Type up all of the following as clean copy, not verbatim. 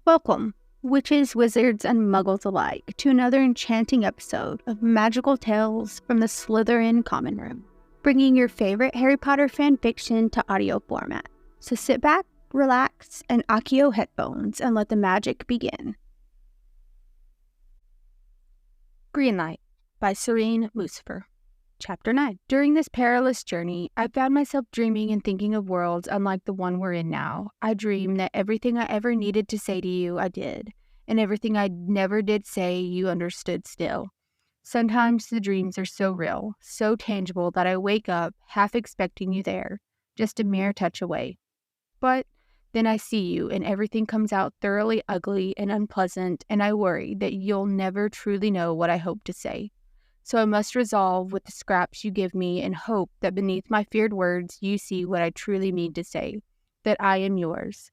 Welcome, witches, wizards, and muggles alike, to another enchanting episode of Magical Tales from the Slytherin Common Room, bringing your favorite Harry Potter fan fiction to audio format. So sit back, relax, and Accio headphones and let the magic begin. Greenlight by SereneMusafir. Chapter 9. During this perilous journey, I found myself dreaming and thinking of worlds unlike the one we're in now. I dreamed that everything I ever needed to say to you, I did, and everything I never did say, you understood still. Sometimes the dreams are so real, so tangible that I wake up half expecting you there, just a mere touch away. But then I see you, and everything comes out thoroughly ugly and unpleasant, and I worry that you'll never truly know what I hope to say. So I must resolve with the scraps you give me and hope that beneath my feared words you see what I truly mean to say, that I am yours.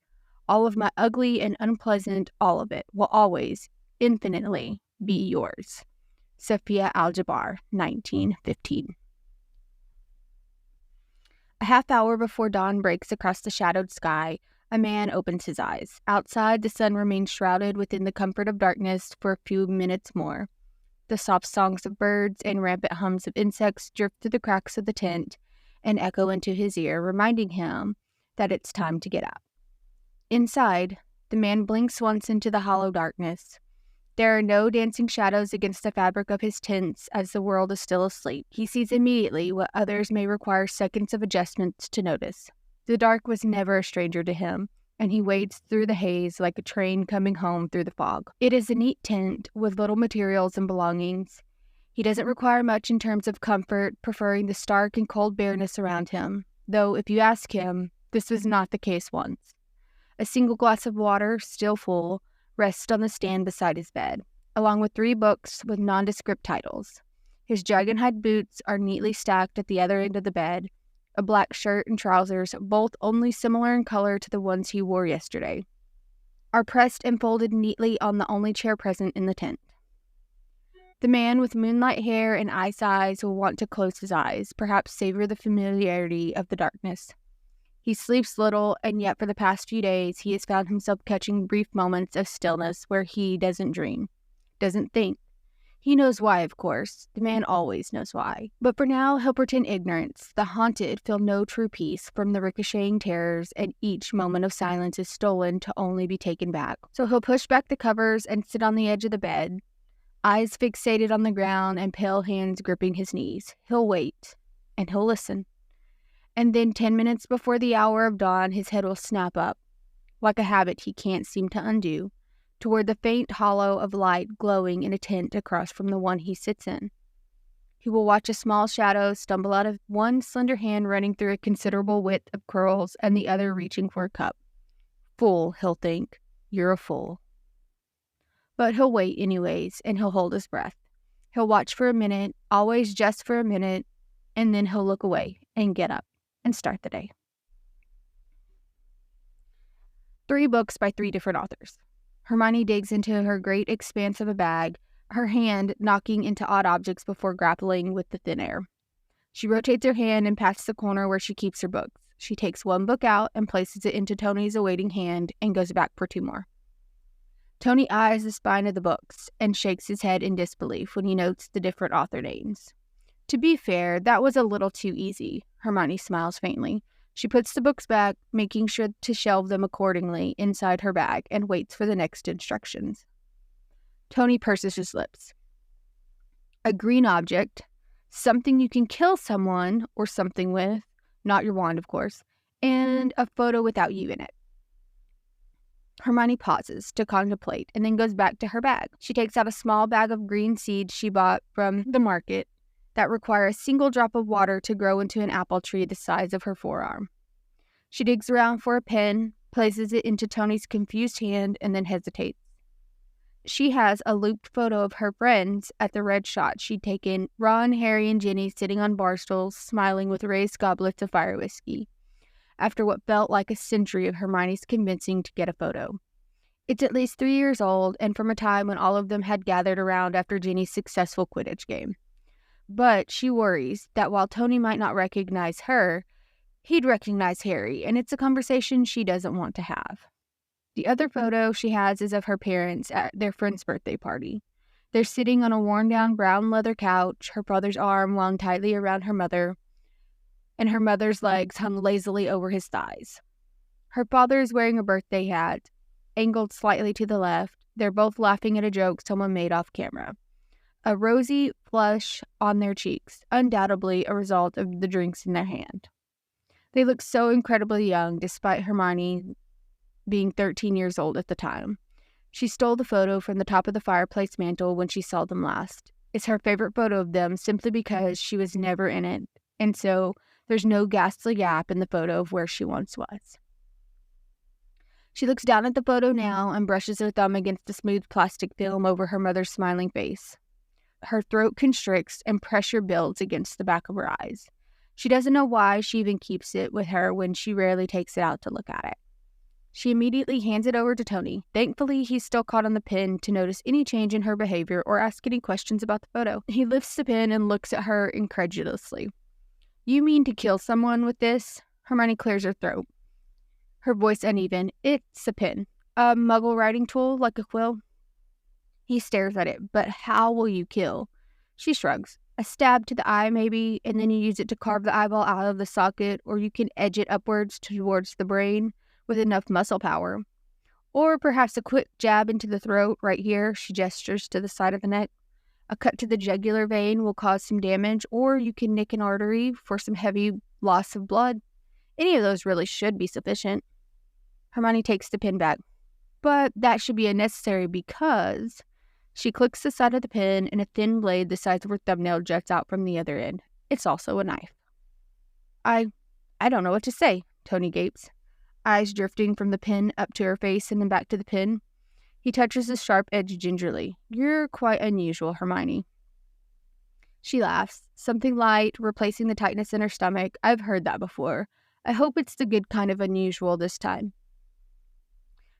All of my ugly and unpleasant, all of it, will always, infinitely, be yours. Sophia Al-Jabbar, 1915. A half hour before dawn breaks across the shadowed sky, a man opens his eyes. Outside, the sun remains shrouded within the comfort of darkness for a few minutes more. The soft songs of birds and rampant hums of insects drift through the cracks of the tent and echo into his ear, reminding him that it's time to get up. Inside, the man blinks once into the hollow darkness. There are no dancing shadows against the fabric of his tents as the world is still asleep. He sees immediately what others may require seconds of adjustment to notice. The dark was never a stranger to him, and he wades through the haze like a train coming home through the fog. It is a neat tent with little materials and belongings. He doesn't require much in terms of comfort, preferring the stark and cold bareness around him, though if you ask him, this was not the case once. A single glass of water, still full, rests on the stand beside his bed, along with 3 books with nondescript titles. His dragonhide boots are neatly stacked at the other end of the bed, a black shirt and trousers, both only similar in color to the ones he wore yesterday, are pressed and folded neatly on the only chair present in the tent. The man with moonlight hair and ice eyes will want to close his eyes, perhaps savor the familiarity of the darkness. He sleeps little, and yet for the past few days he has found himself catching brief moments of stillness where he doesn't dream, doesn't think. He knows why, of course. The man always knows why. But for now, he'll pretend ignorance. The haunted feel no true peace from the ricocheting terrors, and each moment of silence is stolen to only be taken back. So he'll push back the covers and sit on the edge of the bed, eyes fixated on the ground and pale hands gripping his knees. He'll wait, and he'll listen. And then 10 minutes before the hour of dawn, his head will snap up, like a habit he can't seem to undo, toward the faint hollow of light glowing in a tent across from the one he sits in. He will watch a small shadow stumble out of one slender hand running through a considerable width of curls and the other reaching for a cup. Fool, he'll think. You're a fool. But he'll wait anyways, and he'll hold his breath. He'll watch for a minute, always just for a minute, and then he'll look away and get up and start the day. 3 books by 3 different authors. Hermione digs into her great expanse of a bag, her hand knocking into odd objects before grappling with the thin air. She rotates her hand and pats the corner where she keeps her books. She takes 1 book out and places it into Tony's awaiting hand and goes back for 2 more. Tony eyes the spine of the books and shakes his head in disbelief when he notes the different author names. To be fair, that was a little too easy. Hermione smiles faintly. She puts the books back, making sure to shelve them accordingly inside her bag, and waits for the next instructions. Tony purses his lips. A green object, something you can kill someone or something with, not your wand, of course, and a photo without you in it. Hermione pauses to contemplate and then goes back to her bag. She takes out a small bag of green seeds she bought from the market that require a single drop of water to grow into an apple tree the size of her forearm. She digs around for a pen, places it into Tony's confused hand, and then hesitates. She has a looped photo of her friends at the red shot she'd taken, Ron, Harry, and Ginny sitting on bar stools, smiling with raised goblets of fire whiskey, after what felt like a century of Hermione's convincing to get a photo. It's at least 3 years old, and from a time when all of them had gathered around after Ginny's successful Quidditch game. But she worries that while Tony might not recognize her, he'd recognize Harry, and it's a conversation she doesn't want to have. The other photo she has is of her parents at their friend's birthday party. They're sitting on a worn-down brown leather couch, her brother's arm wound tightly around her mother, and her mother's legs hung lazily over his thighs. Her father is wearing a birthday hat, angled slightly to the left. They're both laughing at a joke someone made off camera. A rosy flush on their cheeks, undoubtedly a result of the drinks in their hand. They look so incredibly young, despite Hermione being 13 years old at the time. She stole the photo from the top of the fireplace mantel when she saw them last. It's her favorite photo of them simply because she was never in it, and so there's no ghastly gap in the photo of where she once was. She looks down at the photo now and brushes her thumb against the smooth plastic film over her mother's smiling face. Her throat constricts and pressure builds against the back of her eyes. She doesn't know why she even keeps it with her when she rarely takes it out to look at it. She immediately hands it over to Tony. Thankfully, he's still caught on the pin to notice any change in her behavior or ask any questions about the photo. He lifts the pin and looks at her incredulously. "You mean to kill someone with this?" Hermione clears her throat, her voice uneven. "It's a pin. A muggle writing tool, like a quill." He stares at it. "But how will you kill?" She shrugs. "A stab to the eye, maybe, and then you use it to carve the eyeball out of the socket, or you can edge it upwards towards the brain with enough muscle power. Or perhaps a quick jab into the throat, right here," she gestures to the side of the neck. "A cut to the jugular vein will cause some damage, or you can nick an artery for some heavy loss of blood. Any of those really should be sufficient." Hermione takes the pin back. "But that should be unnecessary because..." She clicks the side of the pin, and a thin blade the size of her thumbnail juts out from the other end. It's also a knife. I don't know what to say," Tony gapes, eyes drifting from the pin up to her face and then back to the pin. He touches the sharp edge gingerly. "You're quite unusual, Hermione." She laughs, something light, replacing the tightness in her stomach. "I've heard that before. I hope it's the good kind of unusual this time."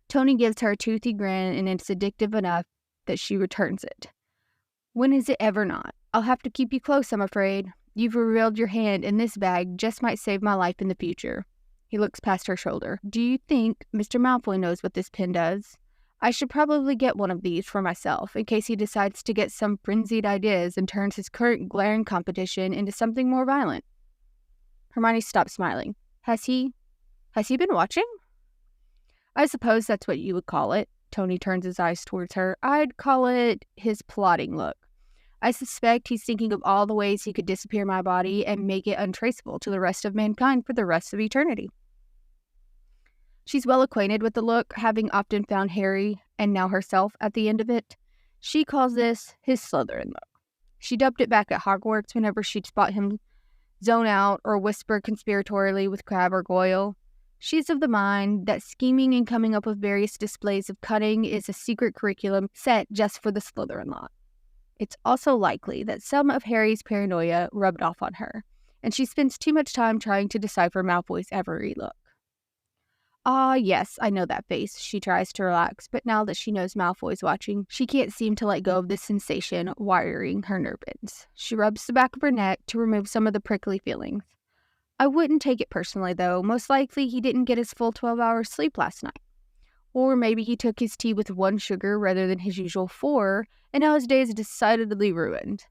Tony gives her a toothy grin, and it's addictive enough that she returns it. "When is it ever not? I'll have to keep you close, I'm afraid. You've revealed your hand, and this bag just might save my life in the future." He looks past her shoulder. "Do you think Mr. Malfoy knows what this pin does? I should probably get one of these for myself, in case he decides to get some frenzied ideas and turns his current glaring competition into something more violent." Hermione stops smiling. Has he been watching?" "I suppose that's what you would call it." Tony turns his eyes towards her. "I'd call it his plotting look. I suspect he's thinking of all the ways he could disappear my body and make it untraceable to the rest of mankind for the rest of eternity." She's well acquainted with the look, having often found Harry, and now herself, at the end of it. She calls this his Slytherin look. She dubbed it back at Hogwarts whenever she'd spot him zone out or whisper conspiratorially with Crabbe or Goyle. She's of the mind that scheming and coming up with various displays of cunning is a secret curriculum set just for the Slytherin lot. It's also likely that some of Harry's paranoia rubbed off on her, and she spends too much time trying to decipher Malfoy's every look. "Ah, yes, I know that face." She tries to relax, but now that she knows Malfoy's watching, she can't seem to let go of this sensation wiring her nerve ends. She rubs the back of her neck to remove some of the prickly feelings. "I wouldn't take it personally, though. Most likely he didn't get his full 12 hours sleep last night. Or maybe he took his tea with 1 sugar rather than his usual 4, and now his day is decidedly ruined.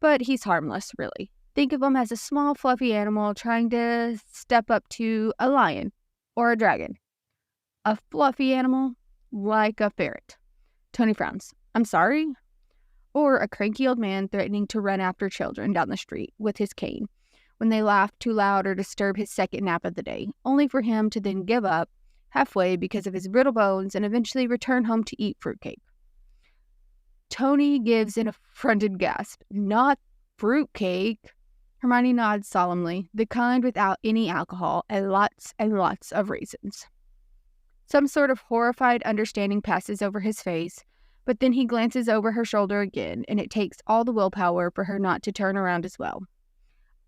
But he's harmless, really. Think of him as a small, fluffy animal trying to step up to a lion or a dragon. A fluffy animal, like a ferret." Tony frowns. "I'm sorry?" Or a cranky old man threatening to run after children down the street with his cane when they laugh too loud or disturb his second nap of the day, only for him to then give up halfway because of his brittle bones and eventually return home to eat fruitcake. Tony gives an affronted gasp. "Not fruitcake." Hermione nods solemnly, the kind without any alcohol and lots of raisins. Some sort of horrified understanding passes over his face, but then he glances over her shoulder again, and it takes all the willpower for her not to turn around as well.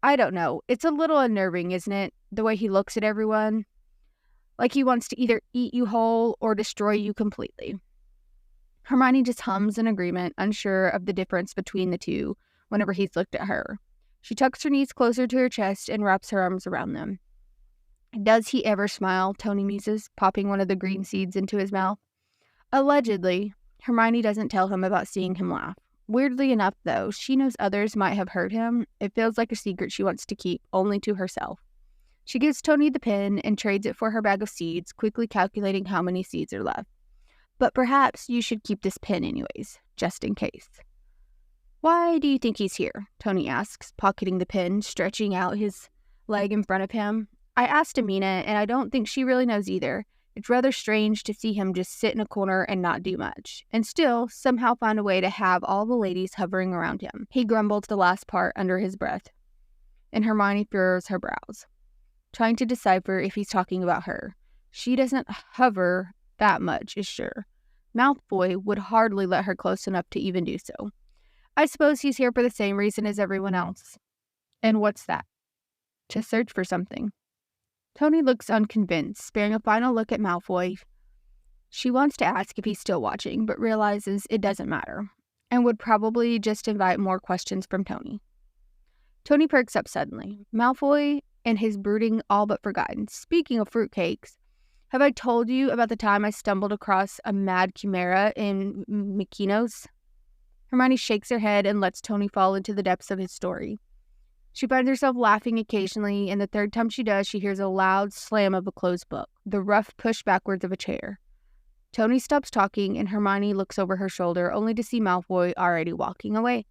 "I don't know. It's a little unnerving, isn't it? The way he looks at everyone. Like he wants to either eat you whole or destroy you completely." Hermione just hums in agreement, unsure of the difference between the two whenever he's looked at her. She tucks her knees closer to her chest and wraps her arms around them. Does he ever smile? Tony muses, popping one of the green seeds into his mouth. Allegedly, Hermione doesn't tell him about seeing him laugh. Weirdly enough, though, she knows others might have heard him. It feels like a secret she wants to keep only to herself. She gives Tony the pen and trades it for her bag of seeds, quickly calculating how many seeds are left. But perhaps you should keep this pen anyways, just in case. Why do you think he's here? Tony asks, pocketing the pen, stretching out his leg in front of him. I asked Amina, and I don't think she really knows either. It's rather strange to see him just sit in a corner and not do much, and still somehow find a way to have all the ladies hovering around him. He grumbled the last part under his breath, and Hermione furrows her brows, trying to decipher if he's talking about her. She doesn't hover that much, is sure. Malfoy would hardly let her close enough to even do so. I suppose he's here for the same reason as everyone else. And what's that? To search for something. Tony looks unconvinced, sparing a final look at Malfoy. She wants to ask if he's still watching, but realizes it doesn't matter, and would probably just invite more questions from Tony. Tony perks up suddenly. Malfoy and his brooding all but forgotten. Speaking of fruitcakes, have I told you about the time I stumbled across a mad chimera in Mykonos? Hermione shakes her head and lets Tony fall into the depths of his story. She finds herself laughing occasionally, and the third time she does, she hears a loud slam of a closed book, the rough push backwards of a chair. Tony stops talking, and Hermione looks over her shoulder, only to see Malfoy already walking away.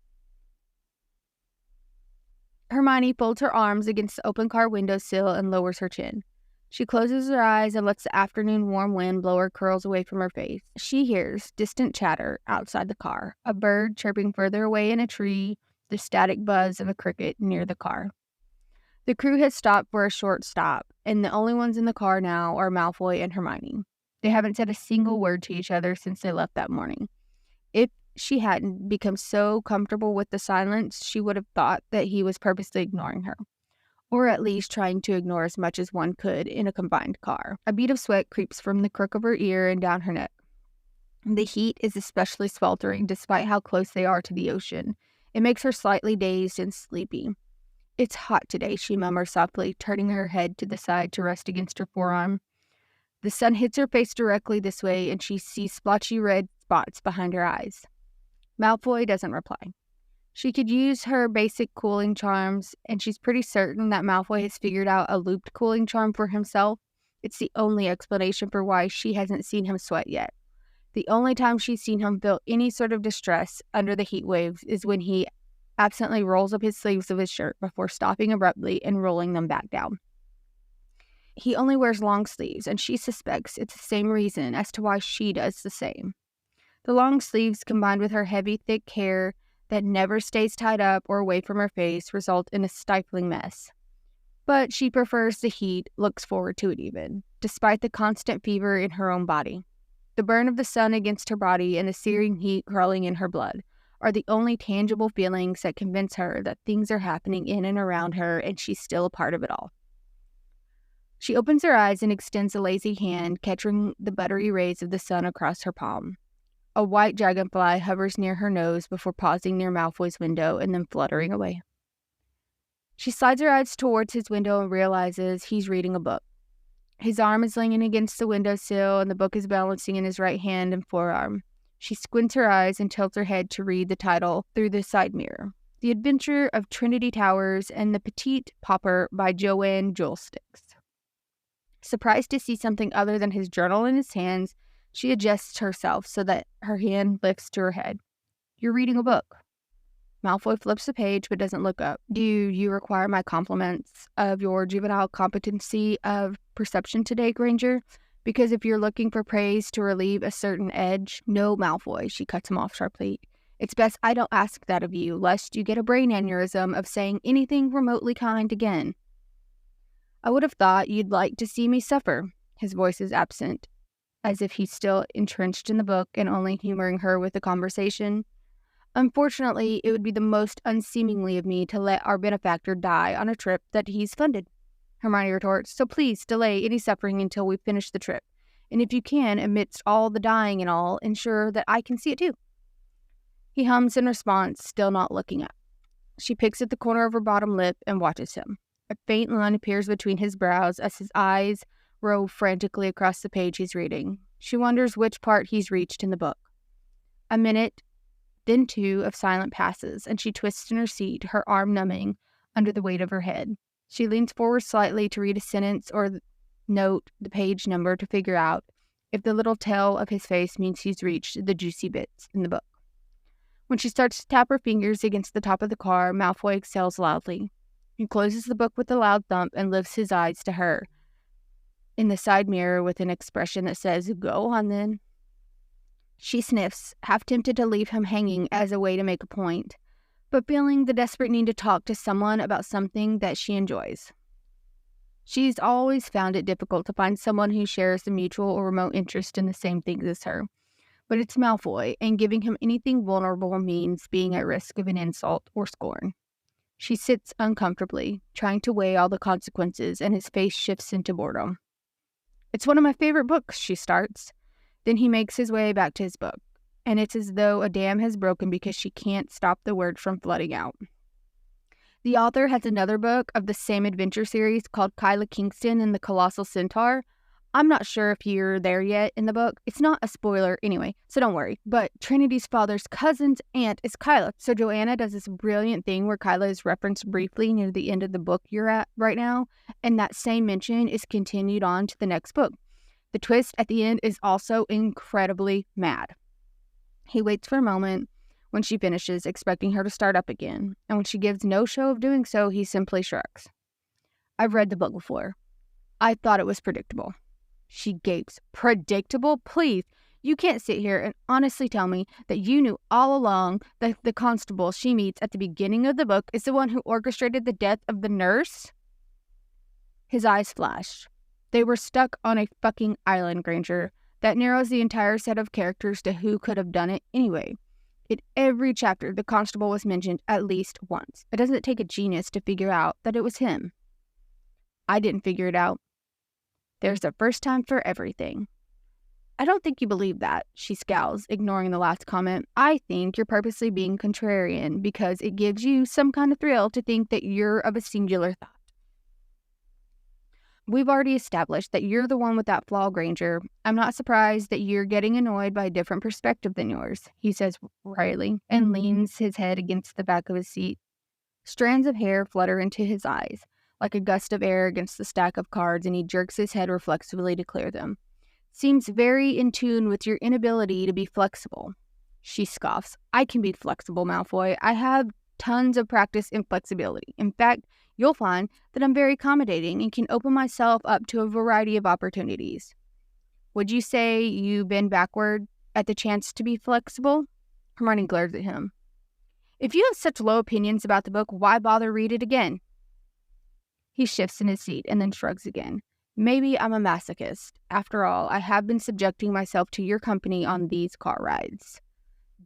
Hermione folds her arms against the open car windowsill and lowers her chin. She closes her eyes and lets the afternoon warm wind blow her curls away from her face. She hears distant chatter outside the car, a bird chirping further away in a tree, the static buzz of a cricket near the car. The crew has stopped for a short stop, and the only ones in the car now are Malfoy and Hermione. They haven't said a single word to each other since they left that morning. If she hadn't become so comfortable with the silence, she would have thought that he was purposely ignoring her, or at least trying to ignore as much as one could in a combined car. A bead of sweat creeps from the crook of her ear and down her neck. The heat is especially sweltering despite how close they are to the ocean. It makes her slightly dazed and sleepy. It's hot today, she murmurs softly, turning her head to the side to rest against her forearm. The sun hits her face directly this way, and she sees splotchy red spots behind her eyes. Malfoy doesn't reply. She could use her basic cooling charms, and she's pretty certain that Malfoy has figured out a looped cooling charm for himself. It's the only explanation for why she hasn't seen him sweat yet. The only time she's seen him feel any sort of distress under the heat waves is when he absently rolls up his sleeves of his shirt before stopping abruptly and rolling them back down. He only wears long sleeves, and she suspects it's the same reason as to why she does the same. The long sleeves, combined with her heavy, thick hair that never stays tied up or away from her face, result in a stifling mess. But she prefers the heat, looks forward to it even, despite the constant fever in her own body. The burn of the sun against her body and the searing heat crawling in her blood are the only tangible feelings that convince her that things are happening in and around her and she's still a part of it all. She opens her eyes and extends a lazy hand, catching the buttery rays of the sun across her palm. A white dragonfly hovers near her nose before pausing near Malfoy's window and then fluttering away. She slides her eyes towards his window and realizes he's reading a book. His arm is leaning against the windowsill, and the book is balancing in his right hand and forearm. She squints her eyes and tilts her head to read the title through the side mirror. The Adventure of Trinity Towers and the Petite Pauper by Joanne Joysticks. Surprised to see something other than his journal in his hands, she adjusts herself so that her hand lifts to her head. You're reading a book. Malfoy flips the page but doesn't look up. Do you require my compliments of your juvenile competency of perception today, Granger? Because if you're looking for praise to relieve a certain edge... No, Malfoy, she cuts him off sharply. It's best I don't ask that of you, lest you get a brain aneurysm of saying anything remotely kind again. I would have thought you'd like to see me suffer. His voice is absent, as if he's still entrenched in the book and only humoring her with the conversation. Unfortunately, it would be the most unseemingly of me to let our benefactor die on a trip that he's funded, Hermione retorts, so please delay any suffering until we finish the trip. And if you can, amidst all the dying and all, ensure that I can see it too. He hums in response, still not looking up. She picks at the corner of her bottom lip and watches him. A faint line appears between his brows as his eyes rove frantically across the page he's reading. She wonders which part he's reached in the book. A minute, then two, of silence passes, and she twists in her seat, her arm numbing under the weight of her head. She leans forward slightly to read a sentence or note the page number to figure out if the little tail of his face means he's reached the juicy bits in the book. When she starts to tap her fingers against the top of the car, Malfoy exhales loudly. He closes the book with a loud thump and lifts his eyes to her in the side mirror with an expression that says, "Go on then." She sniffs, half tempted to leave him hanging as a way to make a point, but feeling the desperate need to talk to someone about something that she enjoys. She's always found it difficult to find someone who shares a mutual or remote interest in the same things as her. But it's Malfoy, and giving him anything vulnerable means being at risk of an insult or scorn. She sits uncomfortably, trying to weigh all the consequences, and his face shifts into boredom. "It's one of my favorite books," she starts. Then he makes his way back to his book, and it's as though a dam has broken because she can't stop the words from flooding out. The author has another book of the same adventure series called Kyla Kingston and the Colossal Centaur. I'm not sure if you're there yet in the book. It's not a spoiler anyway, so don't worry. But Trinity's father's cousin's aunt is Kyla. So Joanna does this brilliant thing where Kyla is referenced briefly near the end of the book you're at right now, and that same mention is continued on to the next book. The twist at the end is also incredibly mad. He waits for a moment when she finishes, expecting her to start up again, and when she gives no show of doing so, he simply shrugs. "I've read the book before. I thought it was predictable." She gapes. "Predictable? Please, you can't sit here and honestly tell me that you knew all along that the constable she meets at the beginning of the book is the one who orchestrated the death of the nurse?" His eyes flash. They were stuck on a fucking island, Granger. That narrows the entire set of characters to who could have done it anyway. In every chapter, the constable was mentioned at least once. It doesn't take a genius to figure out that it was him. I didn't figure it out. There's a first time for everything. "I don't think you believe that," she scowls, ignoring the last comment. "I think you're purposely being contrarian because it gives you some kind of thrill to think that you're of a singular thought. We've already established that you're the one with that flaw, Granger. I'm not surprised that you're getting annoyed by a different perspective than yours," he says wryly, and leans his head against the back of his seat. Strands of hair flutter into his eyes, like a gust of air against the stack of cards, and he jerks his head reflexively to clear them. "Seems very in tune with your inability to be flexible." She scoffs. "I can be flexible, Malfoy. I have tons of practice in flexibility. In fact, you'll find that I'm very accommodating and can open myself up to a variety of opportunities. Would you say you bend backward at the chance to be flexible?" Hermione glares at him. "If you have such low opinions about the book, why bother read it again?" He shifts in his seat and then shrugs again. "Maybe I'm a masochist. After all, I have been subjecting myself to your company on these car rides."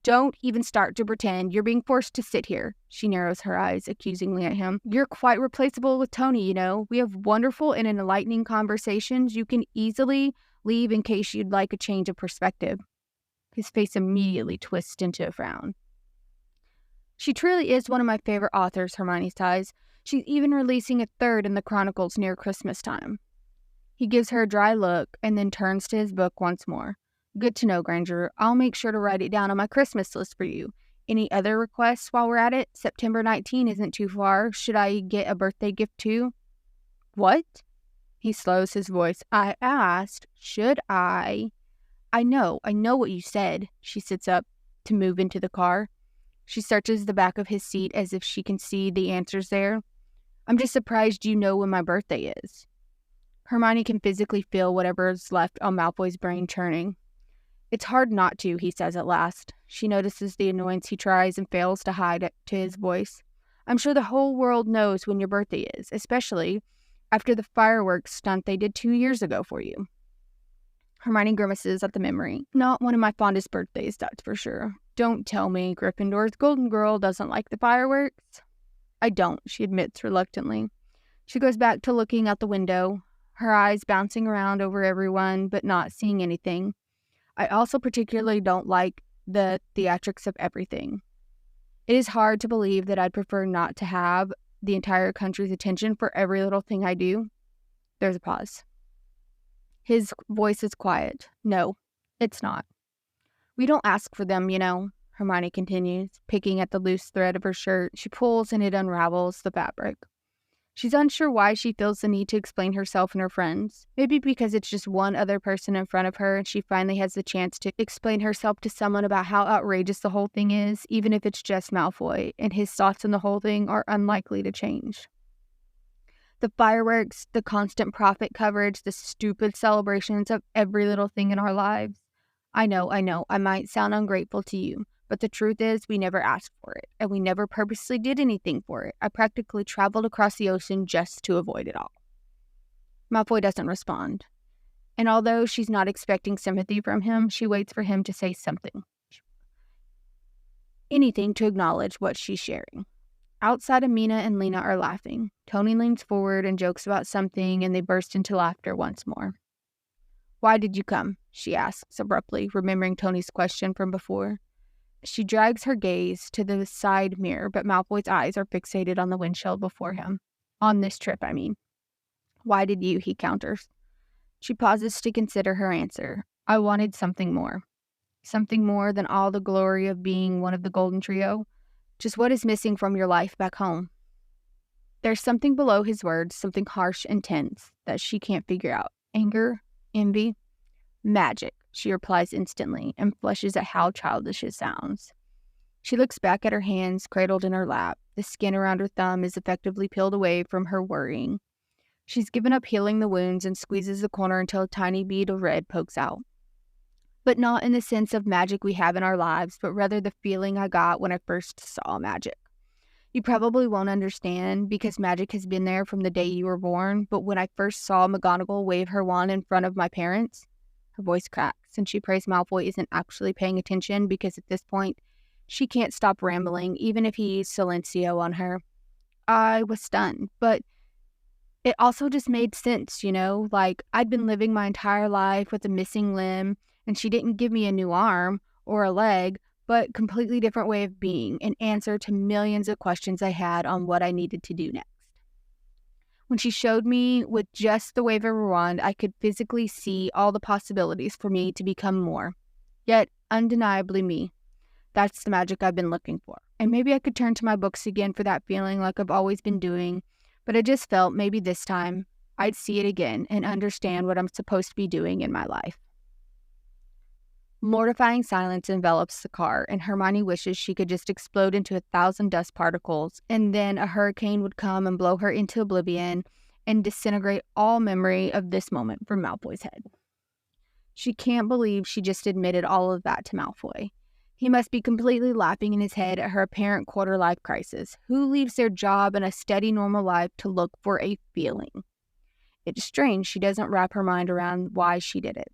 "Don't even start to pretend you're being forced to sit here." She narrows her eyes accusingly at him. "You're quite replaceable with Tony, you know. We have wonderful and enlightening conversations. You can easily leave in case you'd like a change of perspective." His face immediately twists into a frown. "She truly is one of my favorite authors," Hermione sighs. "She's even releasing a third in the Chronicles near Christmas time." He gives her a dry look and then turns to his book once more. "Good to know, Granger. I'll make sure to write it down on my Christmas list for you. Any other requests while we're at it? September 19 isn't too far. Should I get a birthday gift too?" "What?" He slows his voice. "I asked, should I?" I know what you said." She sits up to move into the car. She searches the back of his seat as if she can see the answers there. "I'm just surprised you know when my birthday is." Hermione can physically feel whatever's left on Malfoy's brain churning. "It's hard not to," he says at last. She notices the annoyance he tries and fails to hide to his voice. "I'm sure the whole world knows when your birthday is, especially after the fireworks stunt they did 2 years ago for you." Hermione grimaces at the memory. "Not one of my fondest birthdays, that's for sure. Don't tell me Gryffindor's golden girl doesn't like the fireworks." "I don't," she admits reluctantly. She goes back to looking out the window, her eyes bouncing around over everyone, but not seeing anything. "I also particularly don't like the theatrics of everything. It is hard to believe that I'd prefer not to have the entire country's attention for every little thing I do? There's a pause. His voice is quiet. No, it's not. We don't ask for them, Hermione continues, picking at the loose thread of her shirt. She pulls and it unravels the fabric. She's unsure why she feels the need to explain herself and her friends. Maybe because it's just one other person in front of her and she finally has the chance to explain herself to someone about how outrageous the whole thing is, even if it's just Malfoy, and his thoughts on the whole thing are unlikely to change. The fireworks, the constant profit coverage, the stupid celebrations of every little thing in our lives. I know, I might sound ungrateful to you, but the truth is we never asked for it, and we never purposely did anything for it. I practically traveled across the ocean just to avoid it all. Malfoy doesn't respond, and although she's not expecting sympathy from him, she waits for him to say something. Anything to acknowledge what she's sharing. Outside, Amina and Lena are laughing. Tony leans forward and jokes about something, and they burst into laughter once more. Why did you come? She asks abruptly, remembering Tony's question from before. She drags her gaze to the side mirror, but Malfoy's eyes are fixated on the windshield before him. On this trip, I mean. Why did you? He counters. She pauses to consider her answer. I wanted something more. Something more than all the glory of being one of the Golden Trio. Just what is missing from your life back home? There's something below his words, something harsh and tense, that she can't figure out. Anger? Envy? Magic, she replies instantly, and flushes at how childish it sounds. She looks back at her hands cradled in her lap. The skin around her thumb is effectively peeled away from her worrying. She's given up healing the wounds and squeezes the corner until a tiny bead of red pokes out. But not in the sense of magic we have in our lives, but rather the feeling I got when I first saw magic. You probably won't understand because magic has been there from the day you were born, but when I first saw McGonagall wave her wand in front of my parents, her voice cracks, and she prays Malfoy isn't actually paying attention because at this point, she can't stop rambling, even if he used Silencio on her. I was stunned, but it also just made sense, like I'd been living my entire life with a missing limb, and she didn't give me a new arm or a leg, but completely different way of being, an answer to millions of questions I had on what I needed to do next. When she showed me with just the wave of her wand, I could physically see all the possibilities for me to become more. Yet, undeniably me. That's the magic I've been looking for. And maybe I could turn to my books again for that feeling like I've always been doing, but I just felt maybe this time I'd see it again and understand what I'm supposed to be doing in my life. Mortifying silence envelops the car, and Hermione wishes she could just explode into 1,000 dust particles, and then a hurricane would come and blow her into oblivion and disintegrate all memory of this moment from Malfoy's head. She can't believe she just admitted all of that to Malfoy. He must be completely laughing in his head at her apparent quarter-life crisis. Who leaves their job and a steady normal life to look for a feeling? It's strange she doesn't wrap her mind around why she did it.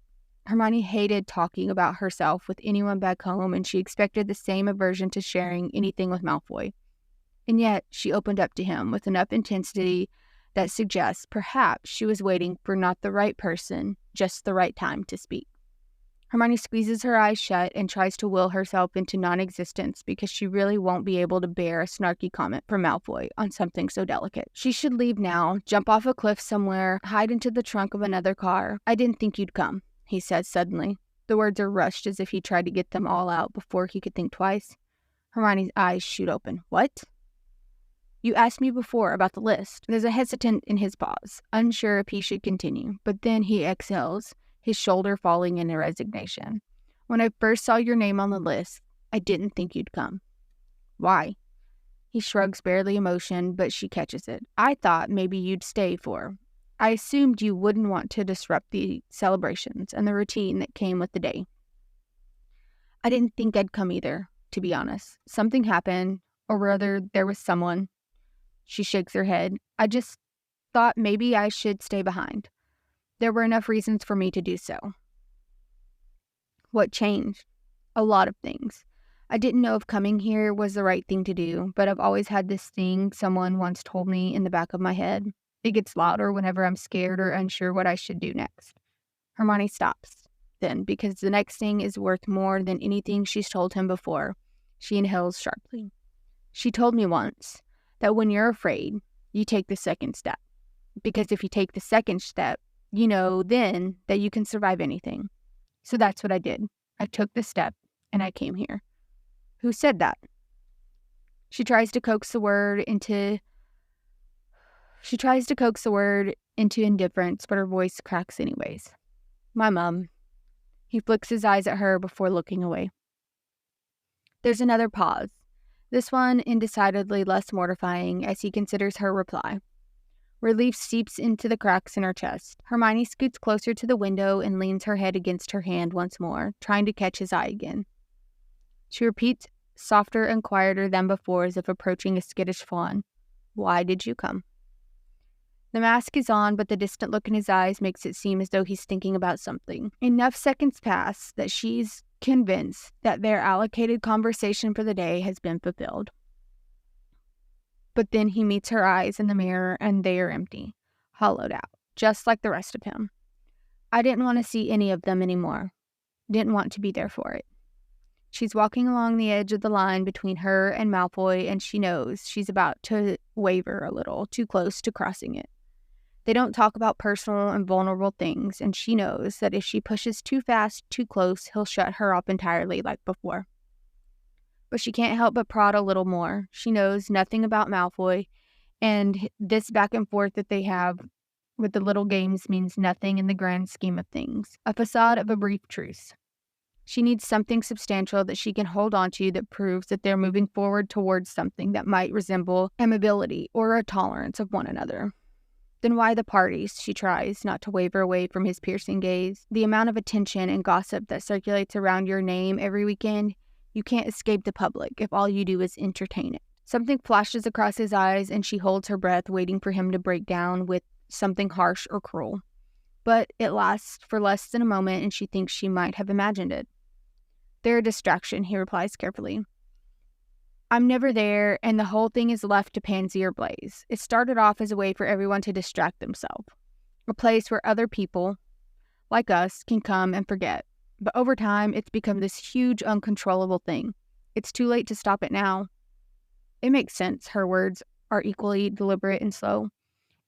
Hermione hated talking about herself with anyone back home, and she expected the same aversion to sharing anything with Malfoy. And yet, she opened up to him with enough intensity that suggests perhaps she was waiting for not the right person, just the right time to speak. Hermione squeezes her eyes shut and tries to will herself into non-existence because she really won't be able to bear a snarky comment from Malfoy on something so delicate. She should leave now, jump off a cliff somewhere, hide into the trunk of another car. I didn't think you'd come, he says suddenly. The words are rushed as if he tried to get them all out before he could think twice. Hermione's eyes shoot open. What? You asked me before about the list. There's a hesitant in his pause, unsure if he should continue, but then he exhales, his shoulder falling in resignation. When I first saw your name on the list, I didn't think you'd come. Why? He shrugs, barely emotion, but she catches it. I thought maybe you'd stay for. I assumed you wouldn't want to disrupt the celebrations and the routine that came with the day. I didn't think I'd come either, to be honest. Something happened, or rather, there was someone. She shakes her head. I just thought maybe I should stay behind. There were enough reasons for me to do so. What changed? A lot of things. I didn't know if coming here was the right thing to do, but I've always had this thing someone once told me in the back of my head. It gets louder whenever I'm scared or unsure what I should do next. Hermione stops, then, because the next thing is worth more than anything she's told him before. She inhales sharply. She told me once that when you're afraid, you take the second step. Because if you take the second step, you know then that you can survive anything. So that's what I did. I took the step and I came here. Who said that? She tries to coax the word into indifference, but her voice cracks anyways. My mom. He flicks his eyes at her before looking away. There's another pause. This one indecidedly less mortifying as he considers her reply. Relief seeps into the cracks in her chest. Hermione scoots closer to the window and leans her head against her hand once more, trying to catch his eye again. She repeats, softer and quieter than before, as if approaching a skittish fawn. Why did you come? The mask is on, but the distant look in his eyes makes it seem as though he's thinking about something. Enough seconds pass that she's convinced that their allocated conversation for the day has been fulfilled. But then he meets her eyes in the mirror, and they are empty, hollowed out, just like the rest of him. I didn't want to see any of them anymore. Didn't want to be there for it. She's walking along the edge of the line between her and Malfoy, and she knows she's about to waver a little, too close to crossing it. They don't talk about personal and vulnerable things, and she knows that if she pushes too fast, too close, he'll shut her up entirely like before. But she can't help but prod a little more. She knows nothing about Malfoy, and this back and forth that they have with the little games means nothing in the grand scheme of things. A facade of a brief truce. She needs something substantial that she can hold on to that proves that they're moving forward towards something that might resemble amability or a tolerance of one another. Then why the parties? She tries not to waver away from his piercing gaze. The amount of attention and gossip that circulates around your name every weekend, you can't escape the public if all you do is entertain it. Something flashes across his eyes and she holds her breath, waiting for him to break down with something harsh or cruel. But it lasts for less than a moment and she thinks she might have imagined it. They're a distraction, he replies carefully. I'm never there, and the whole thing is left to Pansy or Blaze. It started off as a way for everyone to distract themselves. A place where other people, like us, can come and forget. But over time, it's become this huge, uncontrollable thing. It's too late to stop it now. It makes sense. Her words are equally deliberate and slow.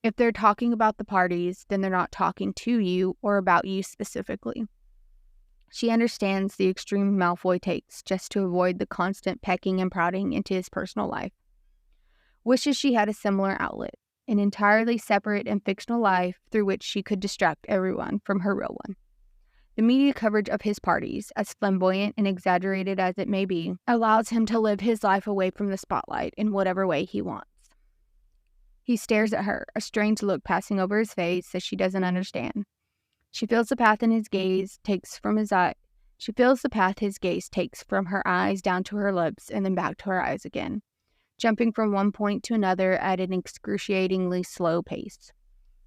If they're talking about the parties, then they're not talking to you or about you specifically. She understands the extreme Malfoy takes just to avoid the constant pecking and prodding into his personal life. Wishes she had a similar outlet, an entirely separate and fictional life through which she could distract everyone from her real one. The media coverage of his parties, as flamboyant and exaggerated as it may be, allows him to live his life away from the spotlight in whatever way he wants. He stares at her, a strange look passing over his face that she doesn't understand. She feels the path his gaze takes from her eyes down to her lips and then back to her eyes again, jumping from one point to another at an excruciatingly slow pace.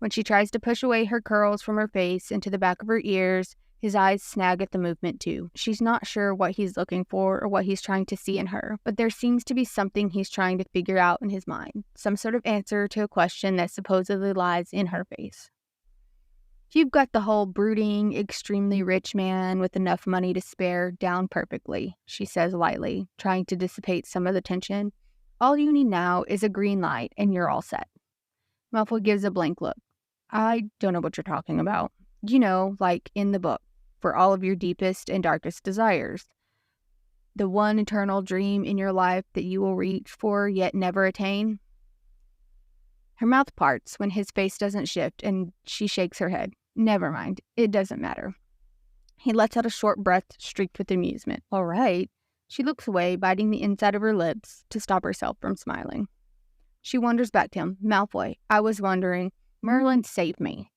When she tries to push away her curls from her face into the back of her ears, his eyes snag at the movement too. She's not sure what he's looking for or what he's trying to see in her, but there seems to be something he's trying to figure out in his mind, some sort of answer to a question that supposedly lies in her face. You've got the whole brooding, extremely rich man with enough money to spare down perfectly, she says lightly, trying to dissipate some of the tension. All you need now is a green light, and you're all set. Malfoy gives a blank look. I don't know what you're talking about. You know, like in the book, for all of your deepest and darkest desires. The one eternal dream in your life that you will reach for yet never attain. Her mouth parts when his face doesn't shift, and she shakes her head. Never mind. It doesn't matter. He lets out a short breath streaked with amusement. All right. She looks away, biting the inside of her lips to stop herself from smiling. She wanders back to him. Malfoy, I was wondering. Merlin, save me.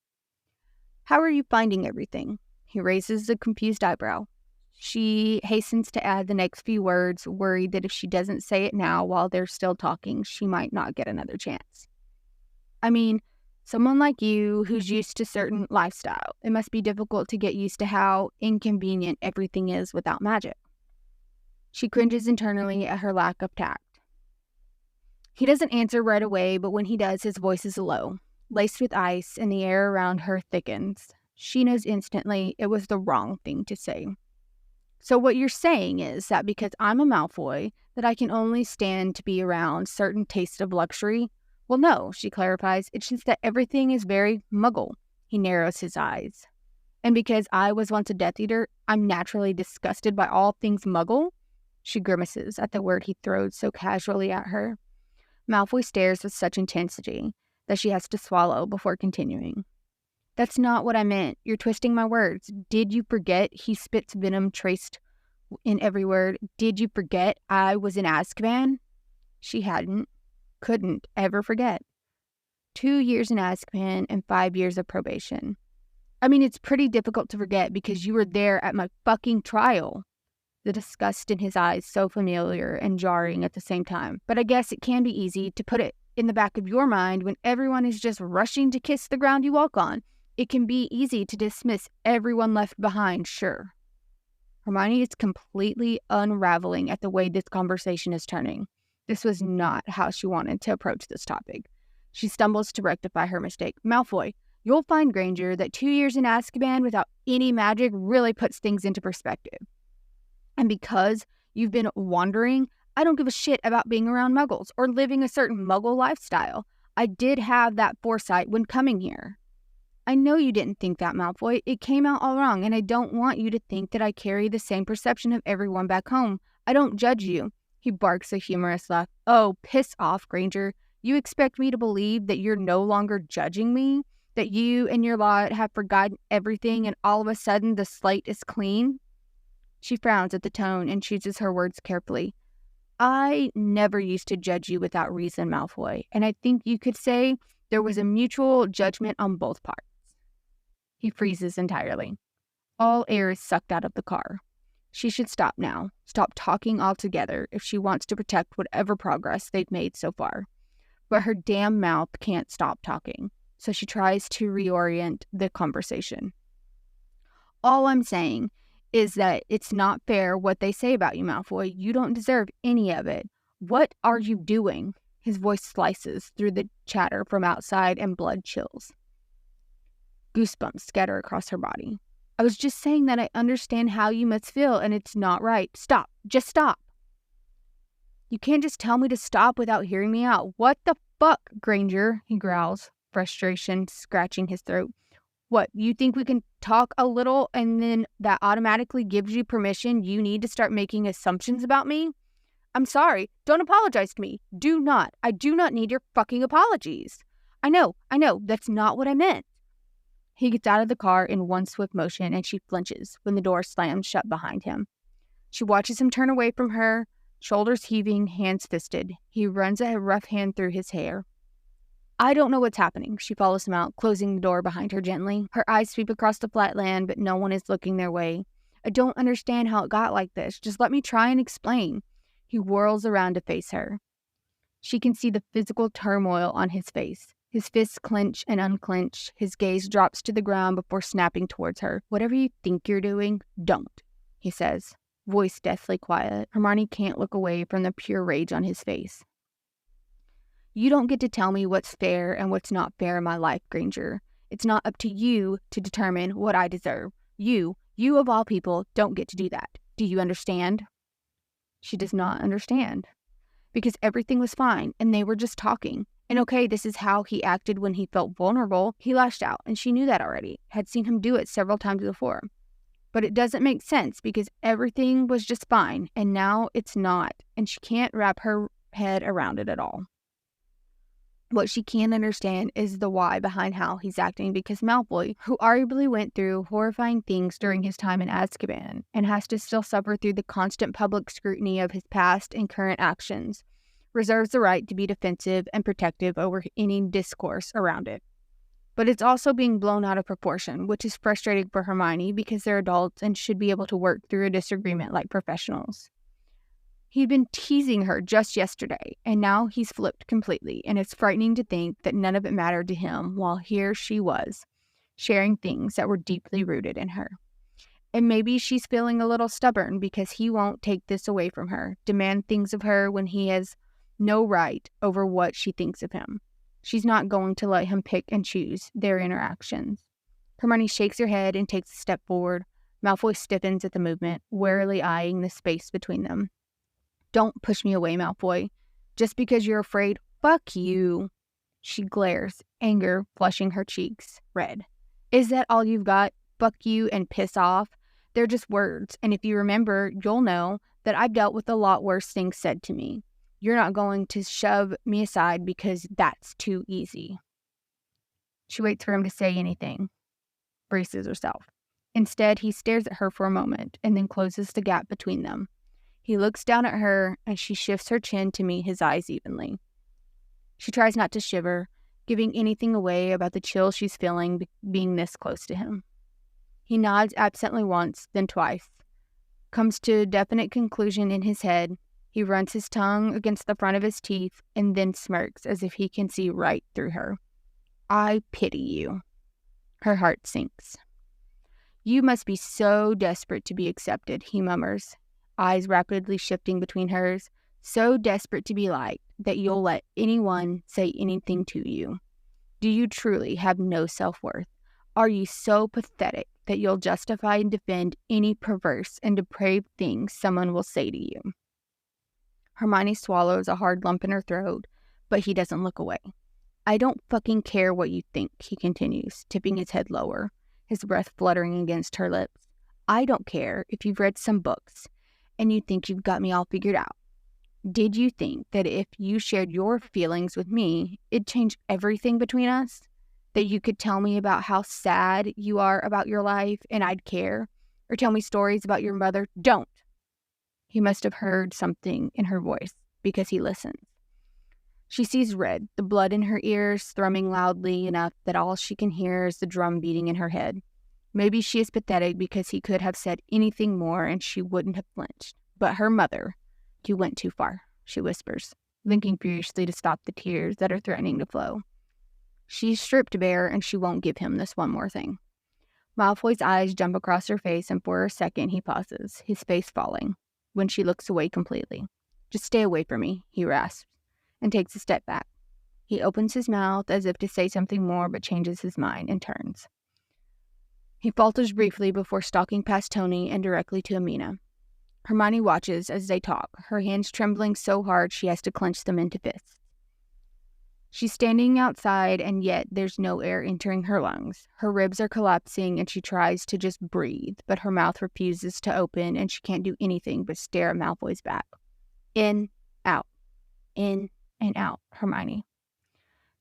How are you finding everything? He raises a confused eyebrow. She hastens to add the next few words, worried that if she doesn't say it now while they're still talking, she might not get another chance. I mean, someone like you who's used to certain lifestyle, it must be difficult to get used to how inconvenient everything is without magic. She cringes internally at her lack of tact. He doesn't answer right away, but when he does, his voice is low, laced with ice, and the air around her thickens. She knows instantly it was the wrong thing to say. So what you're saying is that because I'm a Malfoy, that I can only stand to be around certain tastes of luxury? Well, no, she clarifies. It's just that everything is very muggle. He narrows his eyes. And because I was once a Death Eater, I'm naturally disgusted by all things muggle? She grimaces at the word he throws so casually at her. Malfoy stares with such intensity that she has to swallow before continuing. That's not what I meant. You're twisting my words. Did you forget he spits venom traced in every word? Did you forget I was in Azkaban? She couldn't ever forget. 2 years in Azkaban and 5 years of probation. I mean, it's pretty difficult to forget because you were there at my fucking trial. The disgust in his eyes so familiar and jarring at the same time. But I guess it can be easy to put it in the back of your mind when everyone is just rushing to kiss the ground you walk on. It can be easy to dismiss everyone left behind, sure. Hermione is completely unraveling at the way this conversation is turning. This was not how she wanted to approach this topic. She stumbles to rectify her mistake. Malfoy, you'll find, Granger, that 2 years in Azkaban without any magic really puts things into perspective. And because you've been wandering, I don't give a shit about being around muggles or living a certain muggle lifestyle. I did have that foresight when coming here. I know you didn't think that, Malfoy. It came out all wrong, and I don't want you to think that I carry the same perception of everyone back home. I don't judge you. He barks a humorous laugh. Oh, piss off, Granger. You expect me to believe that you're no longer judging me? That you and your lot have forgotten everything and all of a sudden the slate is clean? She frowns at the tone and chooses her words carefully. I never used to judge you without reason, Malfoy, and I think you could say there was a mutual judgment on both parts. He freezes entirely. All air is sucked out of the car. She should stop now. Stop talking altogether if she wants to protect whatever progress they've made so far. But her damn mouth can't stop talking, so she tries to reorient the conversation. All I'm saying is that it's not fair what they say about you, Malfoy. You don't deserve any of it. What are you doing? His voice slices through the chatter from outside and blood chills. Goosebumps scatter across her body. I was just saying that I understand how you must feel, and it's not right. Stop. Just stop. You can't just tell me to stop without hearing me out. What the fuck, Granger? He growls, frustration scratching his throat. What, you think we can talk a little and then that automatically gives you permission you need to start making assumptions about me? I'm sorry. Don't apologize to me. Do not. I do not need your fucking apologies. I know. That's not what I meant. He gets out of the car in one swift motion and she flinches when the door slams shut behind him. She watches him turn away from her, shoulders heaving, hands fisted. He runs a rough hand through his hair. I don't know what's happening. She follows him out, closing the door behind her gently. Her eyes sweep across the flat land, but no one is looking their way. I don't understand how it got like this. Just let me try and explain. He whirls around to face her. She can see the physical turmoil on his face. His fists clench and unclench. His gaze drops to the ground before snapping towards her. Whatever you think you're doing, don't, he says, voice deathly quiet. Hermione can't look away from the pure rage on his face. You don't get to tell me what's fair and what's not fair in my life, Granger. It's not up to you to determine what I deserve. You of all people, don't get to do that. Do you understand? She does not understand. Because everything was fine and they were just talking. And okay, this is how he acted when he felt vulnerable. He lashed out, and she knew that already. Had seen him do it several times before. But it doesn't make sense because everything was just fine, and now it's not, and she can't wrap her head around it at all. What she can't understand is the why behind how he's acting, because Malfoy, who arguably went through horrifying things during his time in Azkaban and has to still suffer through the constant public scrutiny of his past and current actions, reserves the right to be defensive and protective over any discourse around it. But it's also being blown out of proportion, which is frustrating for Hermione because they're adults and should be able to work through a disagreement like professionals. He'd been teasing her just yesterday, and now he's flipped completely, and it's frightening to think that none of it mattered to him while here she was, sharing things that were deeply rooted in her. And maybe she's feeling a little stubborn because he won't take this away from her, demand things of her when he has no right over what she thinks of him. She's not going to let him pick and choose their interactions. Hermione shakes her head and takes a step forward. Malfoy stiffens at the movement, warily eyeing the space between them. Don't push me away, Malfoy. Just because you're afraid, fuck you. She glares, anger flushing her cheeks red. Is that all you've got? Fuck you and piss off? They're just words, and if you remember, you'll know that I've dealt with a lot worse things said to me. You're not going to shove me aside because that's too easy. She waits for him to say anything, braces herself. Instead, he stares at her for a moment and then closes the gap between them. He looks down at her and she shifts her chin to meet his eyes evenly. She tries not to shiver, giving anything away about the chill she's feeling being this close to him. He nods absently once, then twice. Comes to a definite conclusion in his head. He runs his tongue against the front of his teeth and then smirks as if he can see right through her. I pity you. Her heart sinks. You must be so desperate to be accepted, he murmurs, eyes rapidly shifting between hers, so desperate to be liked that you'll let anyone say anything to you. Do you truly have no self-worth? Are you so pathetic that you'll justify and defend any perverse and depraved thing someone will say to you? Hermione swallows a hard lump in her throat, but he doesn't look away. I don't fucking care what you think, he continues, tipping his head lower, his breath fluttering against her lips. I don't care if you've read some books and you think you've got me all figured out. Did you think that if you shared your feelings with me, it'd change everything between us? That you could tell me about how sad you are about your life and I'd care? Or tell me stories about your mother? Don't. He must have heard something in her voice because he listens. She sees red, the blood in her ears thrumming loudly enough that all she can hear is the drum beating in her head. Maybe she is pathetic because he could have said anything more and she wouldn't have flinched. But her mother, you went too far, she whispers, blinking furiously to stop the tears that are threatening to flow. She's stripped bare and she won't give him this one more thing. Malfoy's eyes jump across her face and for a second he pauses, his face falling, when she looks away completely. Just stay away from me, he rasps, and takes a step back. He opens his mouth as if to say something more but changes his mind and turns. He falters briefly before stalking past Tony and directly to Amina. Hermione watches as they talk, her hands trembling so hard she has to clench them into fists. She's standing outside and yet there's no air entering her lungs. Her ribs are collapsing and she tries to just breathe, but her mouth refuses to open and she can't do anything but stare at Malfoy's back. In, out. In and out, Hermione.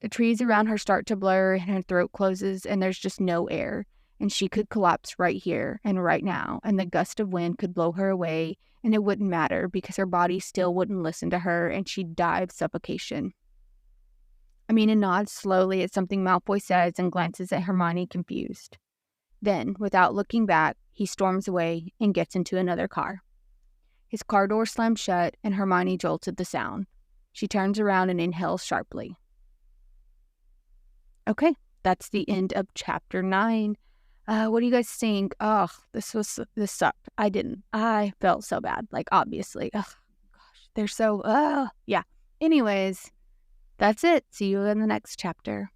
The trees around her start to blur and her throat closes and there's just no air. And she could collapse right here and right now, and the gust of wind could blow her away, and it wouldn't matter because her body still wouldn't listen to her, and she'd die of suffocation. Amina nods slowly at something Malfoy says and glances at Hermione confused. Then, without looking back, he storms away and gets into another car. His car door slams shut, and Hermione jolts at the sound. She turns around and inhales sharply. Okay, that's the end of Chapter 9. What do you guys think? Ugh, this sucked. I felt so bad. Like, obviously. Ugh, gosh, they're so, yeah. Anyways, that's it. See you in the next chapter.